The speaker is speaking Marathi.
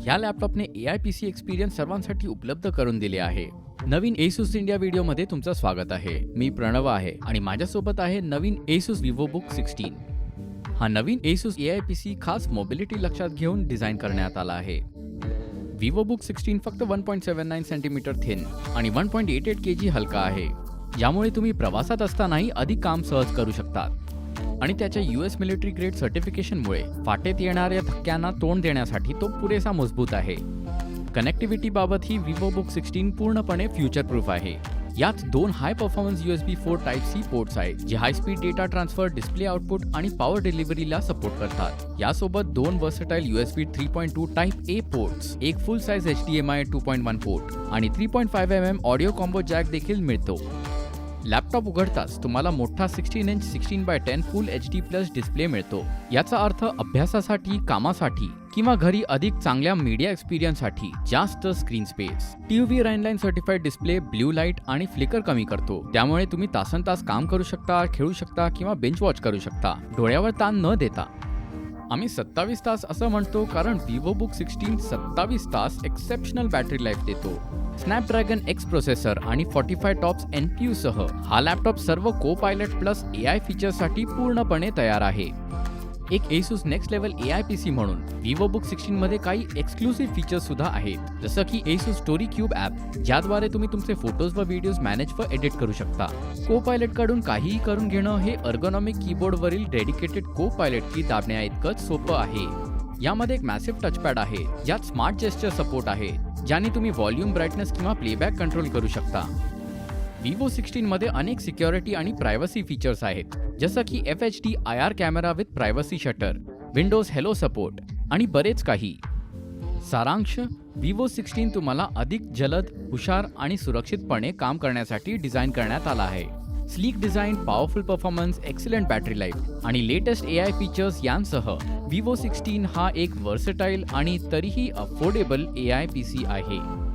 या लॅपटॉपने AI PC एक्सपिरियन्स सर्वांसाठी उपलब्ध करून दिले आहे. नवीन Asus इंडिया व्हिडिओमध्ये तुमचं स्वागत आहे. मी प्रणव आहे आणि माझ्यासोबत आहे नवीन Asus VivoBook 16. हा नवीन Asus AI PC खास मोबिलिटी लक्षात घेऊन डिझाइन करण्यात आला आहे. VivoBook 16 फक्त 1.79 सेंटीमीटर थिन आणि 1.88 kg हलका आहे. यामुळे तुम्ही प्रवासात असतानाही अधिक काम सहज करू शकतात. आणि त्याच्या US मिलिटरी ग्रेड सर्टिफिकेशनमुळे फाटेत येणाऱ्या धक्क्यांना तोंड देण्यासाठी तो पुरेसा मजबूत आहे. कनेक्टिव्हिटी बाबत ही VivoBook 16 पूर्णपणे फ्युचर प्रूफ आहे. यात 2 high performance USB 4 Type-C ports आहेत, जे high speed data transfer, display output आणि पॉवर डिलिव्हरीला सपोर्ट करतात. यासोबत 2 वर्सटाईल USB 3.2 Type-A पोर्ट्स, एक फुल साइज HDMI 2.1 पोर्ट आणि 3.5 mm ऑडिओ कॉम्बो जॅक देखील मिळतो. लॅपटॉप उघडताच तुम्हाला मोठा 16 इंच 16x10 फुल HD+ डिस्प्ले मिळतो. याचा अर्थ अभ्यासासाठी, कामासाठी किंवा घरी अधिक चांगल्या मीडिया एक्सपिरियन्ससाठी जास्त screen space. TUV Rheinland certified display blue light आणि फ्लिकर कमी करतो, त्यामुळे तुम्ही तासनतास काम करू शकता, खेळू शकता किंवा बेंच वॉच करू शकता, डोळ्यावर ताण न देता. आम्ही 27 तास असं म्हणतो कारण VivoBook 16 27 तास एक्सेप्शनल बॅटरी लाईफ देतो. स्नॅपड्रॅगन X प्रोसेसर आणि 45 टॉप्स NPU सह हा लॅपटॉप सर्व Co-Pilot प्लस AI फीचर्ससाठी पूर्णपणे तयार आहे. एक Asus next level AI PC म्हणून VivoBook 16 मध्ये काही एक्सक्लुसिव्ह फीचर्स सुद्धा आहेत, जसं की Asus StoryCube ॲप, ज्याद्वारे तुम्ही तुमचे फोटोज व व्हिडिओज मॅनेज व एडिट करू शकता. Co-Pilot कडून काहीही करून घेणं हे अर्गोनॉमिक कीबोर्डवरील डेडिकेटेड Co-Pilot की दाबण्याइतकंच सोपं आहे. यामध्ये एक मॅसिव्ह टचपॅड आहे, ज्यात स्मार्ट जेस्चर सपोर्ट आहे, ज्याने तुम्ही व्हॉल्यूम, ब्राईटनेस किंवा प्लेबॅक कंट्रोल करू शकता. Vivo 16 मध्ये अनेक सिक्युरिटी आणि प्रायव्हसी फीचर्स आहेत, जसं की FHD IR camera with privacy shutter, Windows hello support आणि बरेच काही. सारांश: Vivo 16 तुम्हाला अधिक जलद, हुशार आणि सुरक्षितपणे काम करण्यासाठी डिझाइन करण्यात आला आहे. Sleek design, powerful performance, excellent battery life आणि लेटेस्ट AI फीचर्स यांसह Vivo 16 हा एक वर्सटाईल आणि तरीही अफोर्डेबल AI PC आहे.